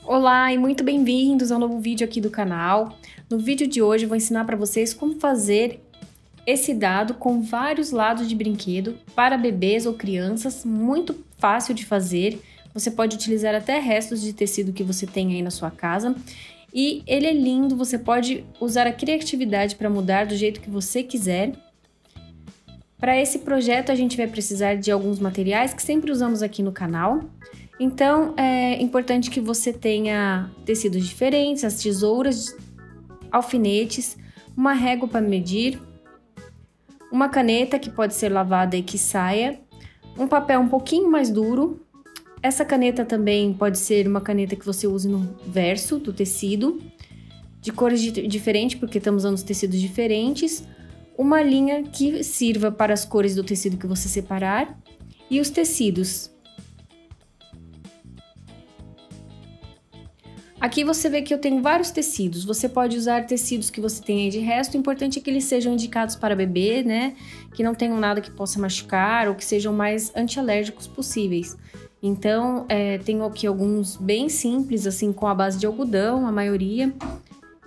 Olá e muito bem-vindos ao novo vídeo aqui do canal. No vídeo de hoje eu vou ensinar para vocês como fazer esse dado com vários lados de brinquedo para bebês ou crianças, muito fácil de fazer. Você pode utilizar até restos de tecido que você tem aí na sua casa. E ele é lindo, você pode usar a criatividade para mudar do jeito que você quiser. Para esse projeto a gente vai precisar de alguns materiais que sempre usamos aqui no canal. Então, é importante que você tenha tecidos diferentes, as tesouras, alfinetes, uma régua para medir, uma caneta que pode ser lavada e que saia, um papel um pouquinho mais duro. Essa caneta também pode ser uma caneta que você use no verso do tecido, de cores diferentes, porque estamos usando tecidos diferentes, uma linha que sirva para as cores do tecido que você separar e os tecidos. Aqui você vê que eu tenho vários tecidos, você pode usar tecidos que você tem aí de resto, o importante é que eles sejam indicados para bebê, né? Que não tenham nada que possa machucar ou que sejam mais antialérgicos possíveis. Então, tenho aqui alguns bem simples, assim, com a base de algodão, a maioria.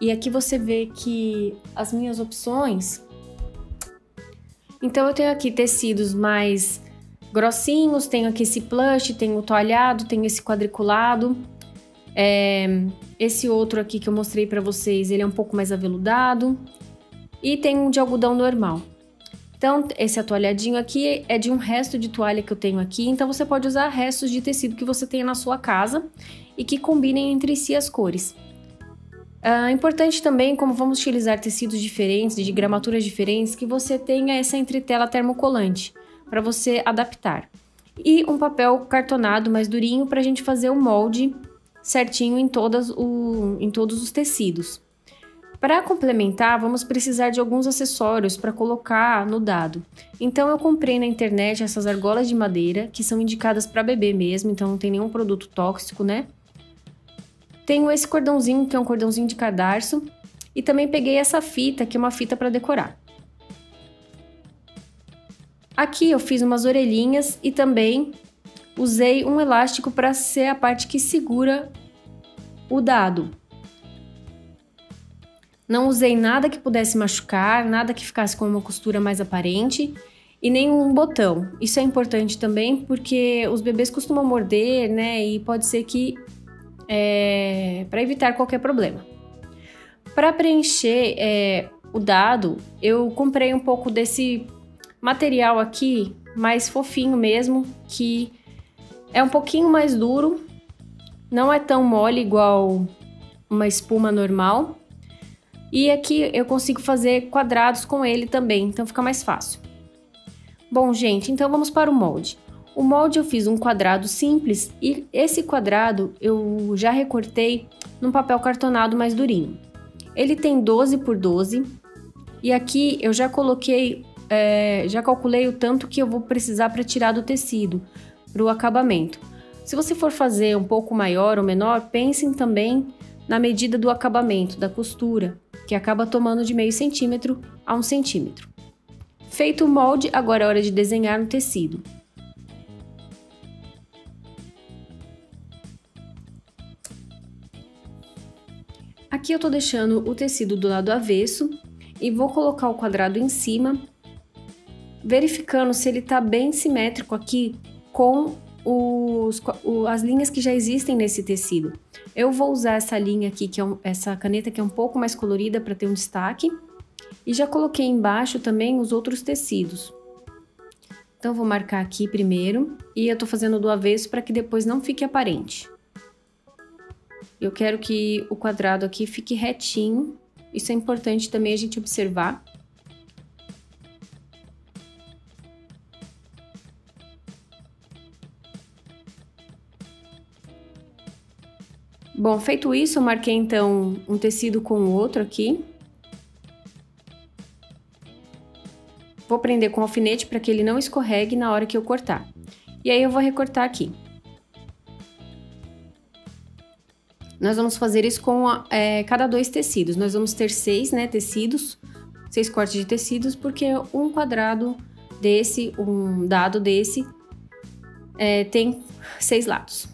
E aqui você vê que as minhas opções... Então, eu tenho aqui tecidos mais grossinhos, tenho aqui esse plush, tenho o toalhado, tenho esse quadriculado... esse outro aqui que eu mostrei pra vocês, ele é um pouco mais aveludado. E tem um de algodão normal. Então, esse atoalhadinho aqui é de um resto de toalha que eu tenho aqui. Então, você pode usar restos de tecido que você tenha na sua casa e que combinem entre si as cores. Importante também, como vamos utilizar tecidos diferentes, de gramaturas diferentes, que você tenha essa entretela termocolante para você adaptar. E um papel cartonado mais durinho para a gente fazer o molde certinho em todos os tecidos. Para complementar, vamos precisar de alguns acessórios para colocar no dado. Então eu comprei na internet essas argolas de madeira, que são indicadas para bebê mesmo, então não tem nenhum produto tóxico, né? Tenho esse cordãozinho, que é um cordãozinho de cadarço, e também peguei essa fita, que é uma fita para decorar. Aqui eu fiz umas orelhinhas e também usei um elástico para ser a parte que segura o dado. Não usei nada que pudesse machucar, nada que ficasse com uma costura mais aparente e nenhum botão. Isso é importante também porque os bebês costumam morder, né? E pode ser que para evitar qualquer problema. Para preencher o dado, eu comprei um pouco desse material aqui, mais fofinho mesmo, que é um pouquinho mais duro, não é tão mole igual uma espuma normal. E aqui eu consigo fazer quadrados com ele também, então fica mais fácil. Bom, gente, então vamos para o molde. O molde eu fiz um quadrado simples e esse quadrado eu já recortei num papel cartonado mais durinho. Ele tem 12 por 12 e aqui eu já coloquei, já calculei o tanto que eu vou precisar para tirar do tecido, para o acabamento. Se você for fazer um pouco maior ou menor, pensem também na medida do acabamento, da costura, que acaba tomando de meio centímetro a 1 centímetro. Feito o molde, agora é hora de desenhar no tecido. Aqui eu tô deixando o tecido do lado avesso e vou colocar o quadrado em cima, verificando se ele tá bem simétrico aqui com as linhas que já existem nesse tecido. Eu vou usar essa linha aqui, essa caneta que é um pouco mais colorida para ter um destaque. E já coloquei embaixo também os outros tecidos. Então, vou marcar aqui primeiro. E eu tô fazendo do avesso para que depois não fique aparente. Eu quero que o quadrado aqui fique retinho. Isso é importante também a gente observar. Bom, feito isso, eu marquei então um tecido com o outro aqui. Vou prender com alfinete para que ele não escorregue na hora que eu cortar. E aí eu vou recortar aqui. Nós vamos fazer isso com cada 2 tecidos. Nós vamos ter 6, né, tecidos, 6 cortes de tecidos, porque um quadrado desse, um dado desse, tem 6 lados.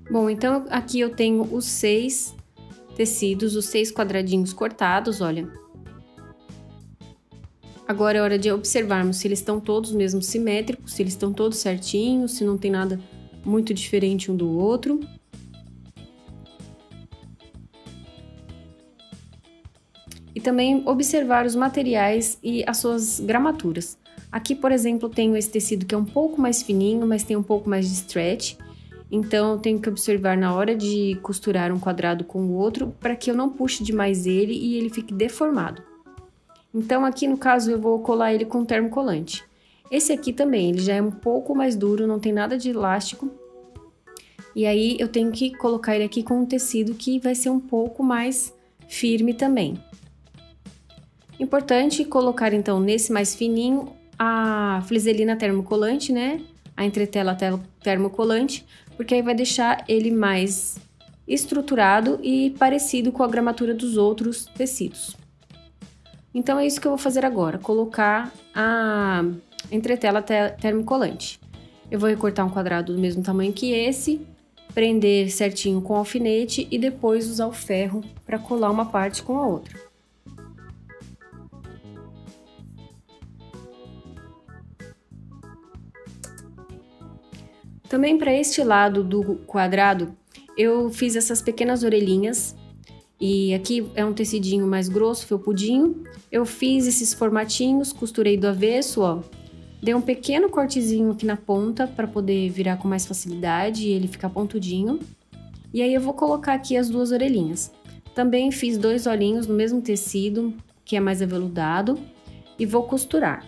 Bom, então aqui eu tenho os 6 tecidos, os 6 quadradinhos cortados, olha. Agora é hora de observarmos se eles estão todos mesmo simétricos, se eles estão todos certinhos, se não tem nada muito diferente um do outro. E também observar os materiais e as suas gramaturas. Aqui, por exemplo, tenho esse tecido que é um pouco mais fininho, mas tem um pouco mais de stretch. Então, eu tenho que observar na hora de costurar um quadrado com o outro para que eu não puxe demais ele e ele fique deformado. Então, aqui no caso, eu vou colar ele com termocolante. Esse aqui também, ele já é um pouco mais duro, não tem nada de elástico. E aí, eu tenho que colocar ele aqui com um tecido que vai ser um pouco mais firme também. Importante colocar, então, nesse mais fininho, a fliselina termocolante, né? A entretela termocolante, porque aí vai deixar ele mais estruturado e parecido com a gramatura dos outros tecidos. Então, é isso que eu vou fazer agora, colocar a entretela termocolante. Eu vou recortar um quadrado do mesmo tamanho que esse, prender certinho com alfinete e depois usar o ferro para colar uma parte com a outra. Também para este lado do quadrado, eu fiz essas pequenas orelhinhas. E aqui é um tecidinho mais grosso, felpudinho. Eu fiz esses formatinhos, costurei do avesso, ó. Dei um pequeno cortezinho aqui na ponta para poder virar com mais facilidade e ele ficar pontudinho. E aí eu vou colocar aqui as duas orelhinhas. Também fiz 2 olhinhos no mesmo tecido, que é mais aveludado, e vou costurar.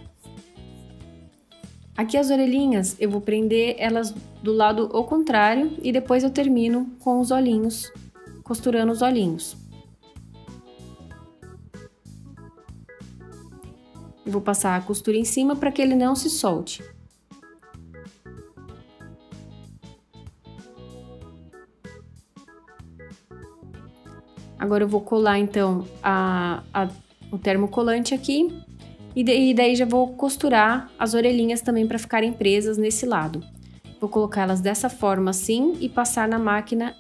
Aqui as orelhinhas, eu vou prender elas do lado ao contrário e depois eu termino com os olhinhos, costurando os olhinhos. Eu vou passar a costura em cima para que ele não se solte. Agora eu vou colar então o termocolante aqui. E daí já vou costurar as orelhinhas também para ficarem presas nesse lado. Vou colocar elas dessa forma assim e passar na máquina.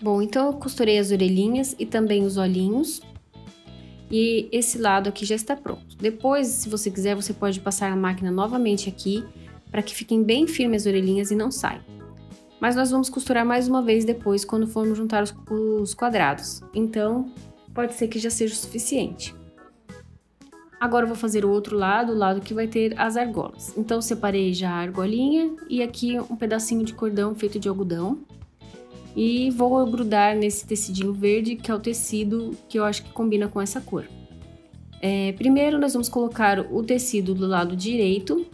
Bom, então eu costurei as orelhinhas e também os olhinhos. E esse lado aqui já está pronto. Depois, se você quiser, você pode passar a máquina novamente aqui para que fiquem bem firmes as orelhinhas e não saiam. Mas nós vamos costurar mais uma vez depois quando formos juntar os quadrados. Então, pode ser que já seja o suficiente. Agora eu vou fazer o outro lado, o lado que vai ter as argolas. Então, eu separei já a argolinha e aqui um pedacinho de cordão feito de algodão. E vou grudar nesse tecidinho verde, que é o tecido que eu acho que combina com essa cor. Primeiro, nós vamos colocar o tecido do lado direito.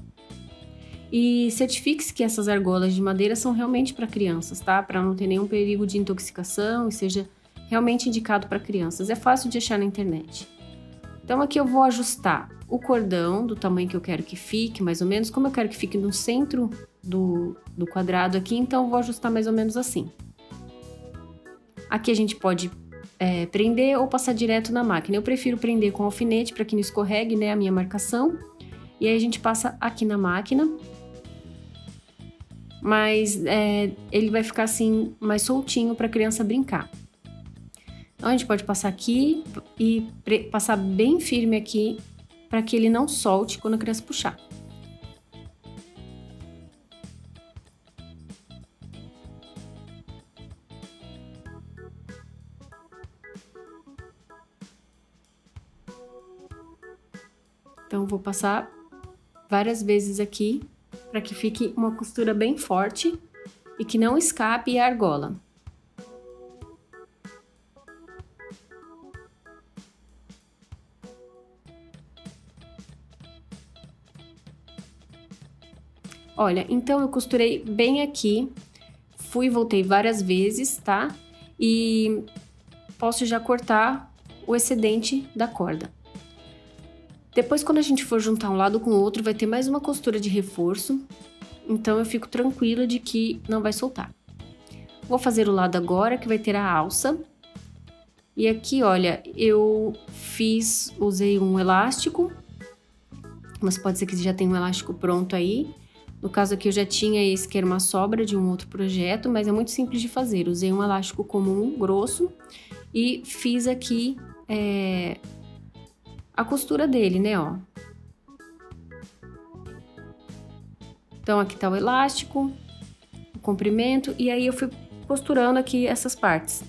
E certifique-se que essas argolas de madeira são realmente para crianças, tá? Para não ter nenhum perigo de intoxicação e seja realmente indicado para crianças. É fácil de achar na internet. Então, aqui eu vou ajustar o cordão do tamanho que eu quero que fique, mais ou menos. Como eu quero que fique no centro do quadrado aqui, então eu vou ajustar mais ou menos assim. Aqui a gente pode prender ou passar direto na máquina. Eu prefiro prender com alfinete para que não escorregue, né, a minha marcação. E aí a gente passa aqui na máquina. Mas ele vai ficar assim mais soltinho para a criança brincar. Então a gente pode passar aqui e passar bem firme aqui para que ele não solte quando a criança puxar. Então, vou passar várias vezes aqui, para que fique uma costura bem forte e que não escape a argola. Olha, então eu costurei bem aqui, fui e voltei várias vezes, tá? E posso já cortar o excedente da corda. Depois, quando a gente for juntar um lado com o outro, vai ter mais uma costura de reforço, então eu fico tranquila de que não vai soltar. Vou fazer o lado agora, que vai ter a alça. E aqui, olha, eu usei um elástico, mas pode ser que já tenha um elástico pronto aí. No caso aqui eu já tinha esse que era uma sobra de um outro projeto, mas é muito simples de fazer. Usei um elástico comum, grosso, e fiz aqui a costura dele, né, ó. Então aqui tá o elástico, o comprimento, e aí eu fui costurando aqui essas partes.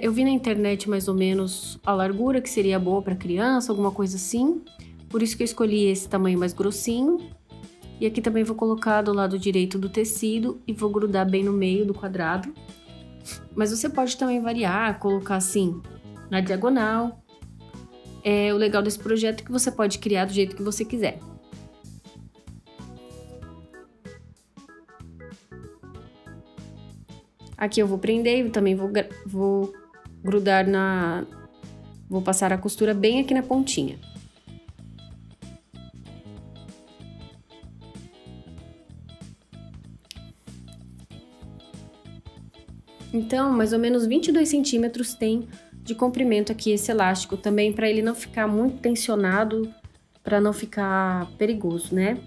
Eu vi na internet mais ou menos a largura que seria boa para criança, alguma coisa assim. Por isso que eu escolhi esse tamanho mais grossinho. E aqui também vou colocar do lado direito do tecido e vou grudar bem no meio do quadrado. Mas você pode também variar, colocar assim na diagonal. O legal desse projeto é que você pode criar do jeito que você quiser. Aqui eu vou prender, eu também vou grudar Vou passar a costura bem aqui na pontinha. Então, mais ou menos 22 centímetros tem de comprimento aqui esse elástico, também para ele não ficar muito tensionado, para não ficar perigoso, né?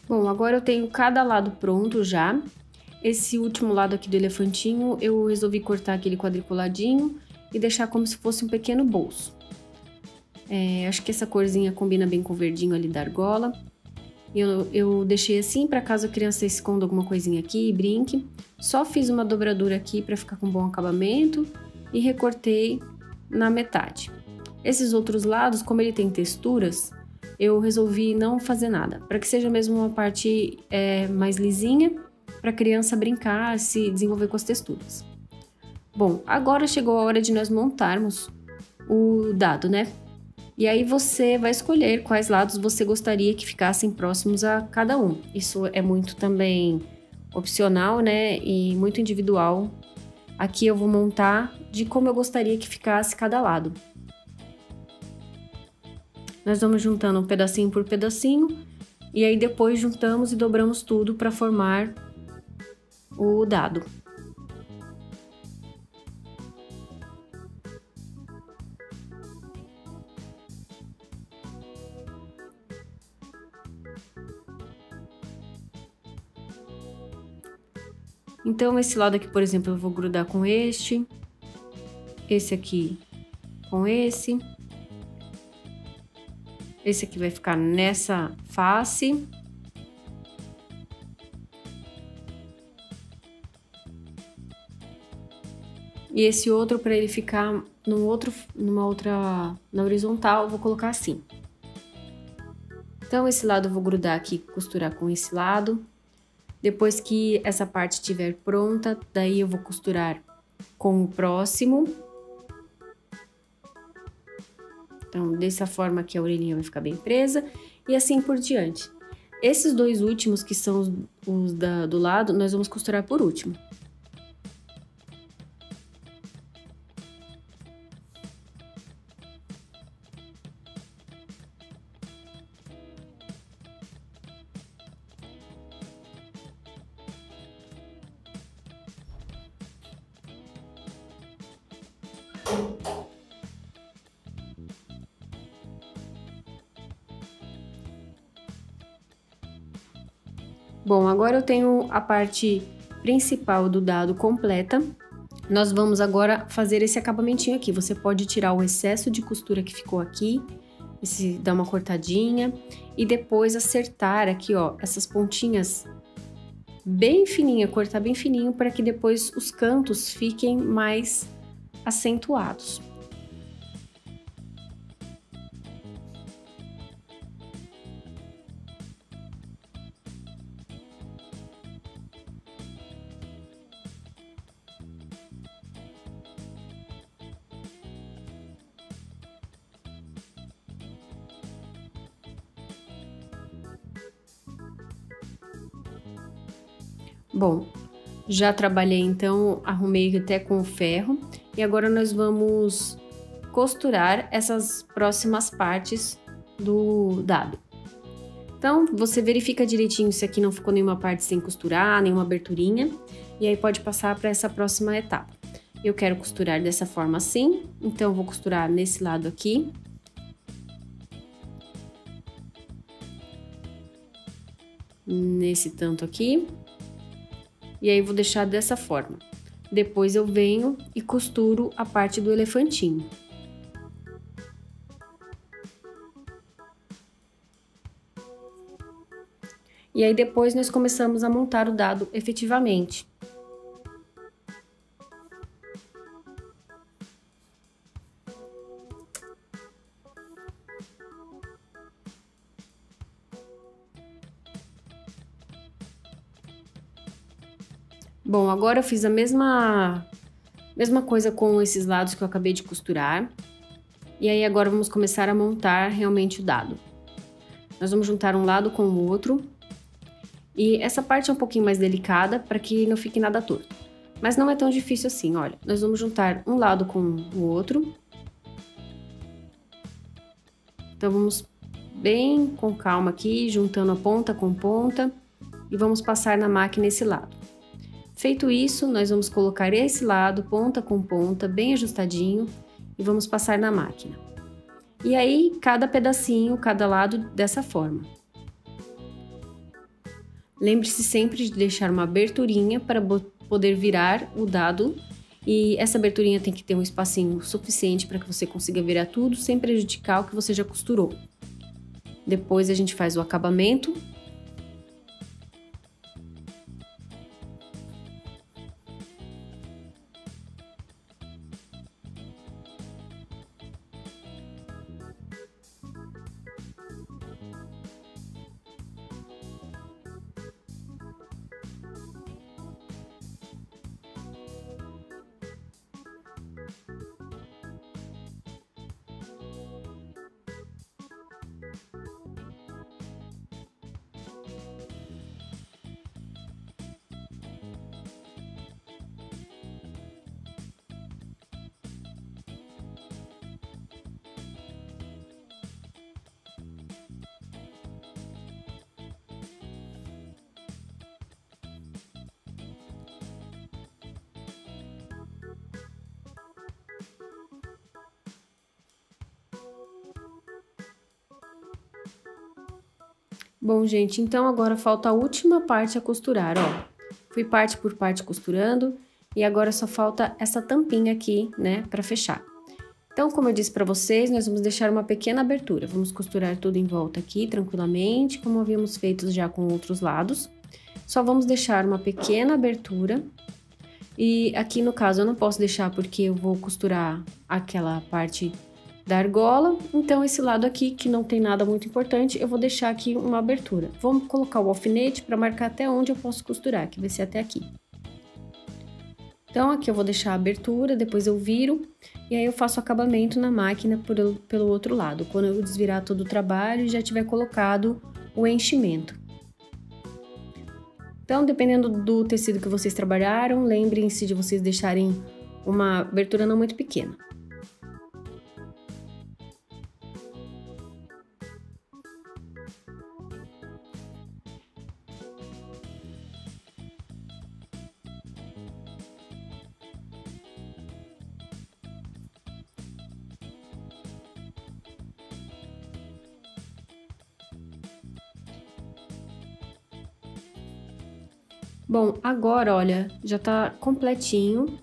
Bom, agora eu tenho cada lado pronto já. Esse último lado aqui do elefantinho, eu resolvi cortar aquele quadriculadinho e deixar como se fosse um pequeno bolso. Acho que essa corzinha combina bem com o verdinho ali da argola. Eu deixei assim para caso a criança esconda alguma coisinha aqui e brinque. Só fiz uma dobradura aqui para ficar com bom acabamento e recortei na metade. Esses outros lados, como ele tem texturas, eu resolvi não fazer nada, para que seja mesmo uma parte mais lisinha, para a criança brincar, se desenvolver com as texturas. Bom, agora chegou a hora de nós montarmos o dado, né? E aí você vai escolher quais lados você gostaria que ficassem próximos a cada um. Isso é muito também opcional, né? E muito individual. Aqui eu vou montar de como eu gostaria que ficasse cada lado. Nós vamos juntando um pedacinho por pedacinho e aí depois juntamos e dobramos tudo para formar o dado. Então, esse lado aqui, por exemplo, eu vou grudar com esse aqui com esse aqui vai ficar nessa face. E esse outro, para ele ficar na horizontal, eu vou colocar assim. Então, esse lado eu vou grudar aqui, costurar com esse lado. Depois que essa parte estiver pronta, daí eu vou costurar com o próximo. Então, dessa forma aqui a orelhinha vai ficar bem presa e assim por diante. Esses dois últimos, que são os do lado, nós vamos costurar por último. Bom, agora eu tenho a parte principal do dado completa. Nós vamos agora fazer esse acabamentinho aqui. Você pode tirar o excesso de costura que ficou aqui, dar uma cortadinha e depois acertar aqui, ó, essas pontinhas bem fininha, cortar bem fininho para que depois os cantos fiquem mais acentuados. Bom, já trabalhei então, arrumei até com o ferro e agora nós vamos costurar essas próximas partes do dado. Então, você verifica direitinho se aqui não ficou nenhuma parte sem costurar, nenhuma aberturinha, e aí pode passar para essa próxima etapa. Eu quero costurar dessa forma assim, então eu vou costurar nesse lado aqui. Nesse tanto aqui. E aí, vou deixar dessa forma. Depois eu venho e costuro a parte do elefantinho. E aí, depois nós começamos a montar o dado efetivamente. Bom, agora eu fiz a mesma coisa com esses lados que eu acabei de costurar. E aí, agora vamos começar a montar realmente o dado. Nós vamos juntar um lado com o outro. E essa parte é um pouquinho mais delicada para que não fique nada torto. Mas não é tão difícil assim, olha. Nós vamos juntar um lado com o outro. Então, vamos bem com calma aqui, juntando a ponta com ponta. E vamos passar na máquina esse lado. Feito isso, nós vamos colocar esse lado, ponta com ponta, bem ajustadinho. E vamos passar na máquina. E aí, cada pedacinho, cada lado dessa forma. Lembre-se sempre de deixar uma aberturinha para poder virar o dado. E essa aberturinha tem que ter um espacinho suficiente para que você consiga virar tudo sem prejudicar o que você já costurou. Depois a gente faz o acabamento. Bom, gente, então agora falta a última parte a costurar, ó. Fui parte por parte costurando e agora só falta essa tampinha aqui, né, pra fechar. Então, como eu disse pra vocês, nós vamos deixar uma pequena abertura. Vamos costurar tudo em volta aqui, tranquilamente, como havíamos feito já com outros lados. Só vamos deixar uma pequena abertura. E aqui, no caso, eu não posso deixar porque eu vou costurar aquela parte da argola, então esse lado aqui, que não tem nada muito importante, eu vou deixar aqui uma abertura. Vamos colocar o alfinete para marcar até onde eu posso costurar, que vai ser até aqui. Então, aqui eu vou deixar a abertura, depois eu viro, e aí eu faço o acabamento na máquina pelo outro lado, quando eu desvirar todo o trabalho e já tiver colocado o enchimento. Então, dependendo do tecido que vocês trabalharam, lembrem-se de vocês deixarem uma abertura não muito pequena. Bom, agora, olha, já tá completinho.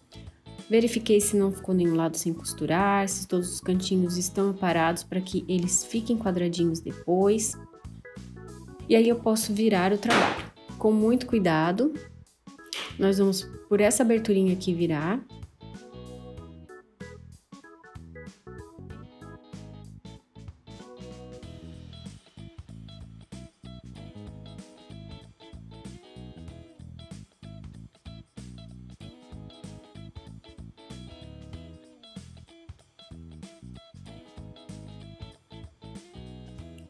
Verifiquei se não ficou nenhum lado sem costurar, se todos os cantinhos estão aparados para que eles fiquem quadradinhos depois. E aí eu posso virar o trabalho. Com muito cuidado, nós vamos por essa aberturinha aqui virar.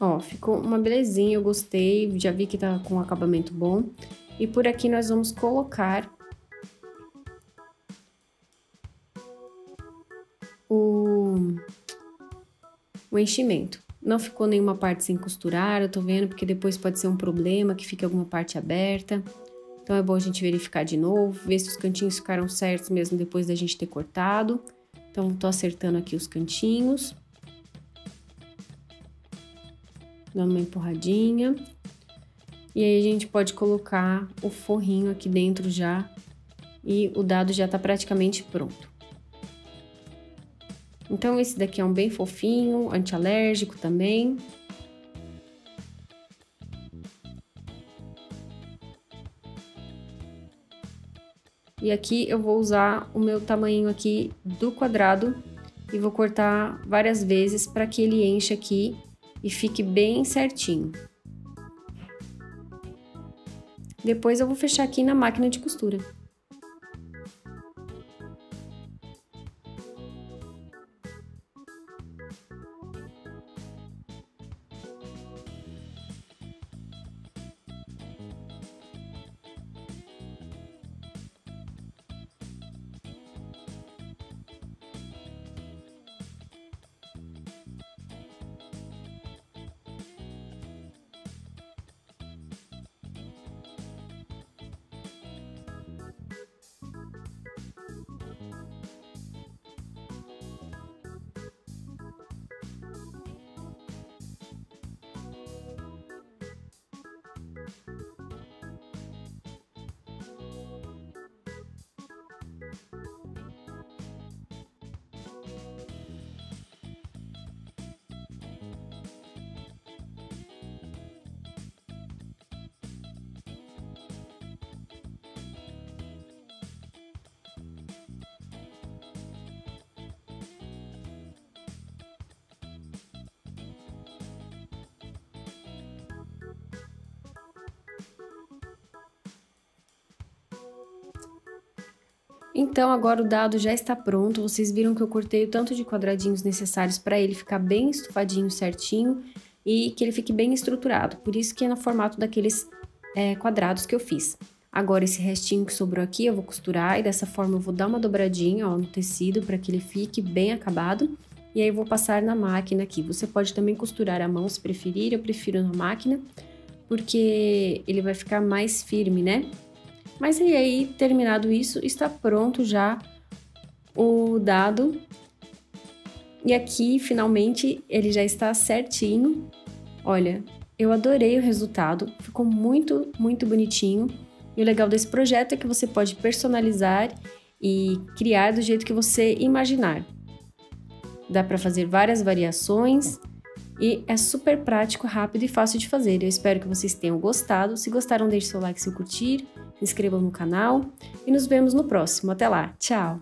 Ó, ficou uma belezinha, eu gostei, já vi que tá com um acabamento bom. E por aqui nós vamos colocar o enchimento. Não ficou nenhuma parte sem costurar, eu tô vendo, porque depois pode ser um problema, que fique alguma parte aberta. Então é bom a gente verificar de novo, ver se os cantinhos ficaram certos mesmo depois da gente ter cortado. Então tô acertando aqui os cantinhos. Dando uma empurradinha. E aí a gente pode colocar o forrinho aqui dentro já. E o dado já tá praticamente pronto. Então esse daqui é um bem fofinho, antialérgico também. E aqui eu vou usar o meu tamanho aqui do quadrado. E vou cortar várias vezes para que ele encha aqui e fique bem certinho. Depois eu vou fechar aqui na máquina de costura. Então, agora o dado já está pronto. Vocês viram que eu cortei o tanto de quadradinhos necessários para ele ficar bem estufadinho, certinho e que ele fique bem estruturado. Por isso que é no formato daqueles quadrados que eu fiz. Agora, esse restinho que sobrou aqui, eu vou costurar e dessa forma eu vou dar uma dobradinha, ó, no tecido para que ele fique bem acabado. E aí, eu vou passar na máquina aqui. Você pode também costurar à mão, se preferir. Eu prefiro na máquina, porque ele vai ficar mais firme, né? Mas e aí, terminado isso, está pronto já o dado. E aqui, finalmente, ele já está certinho. Olha, eu adorei o resultado, ficou muito, muito bonitinho. E o legal desse projeto é que você pode personalizar e criar do jeito que você imaginar. Dá para fazer várias variações e é super prático, rápido e fácil de fazer. Eu espero que vocês tenham gostado. Se gostaram, deixe seu like se curtir. Se inscrevam no canal e nos vemos no próximo. Até lá, tchau!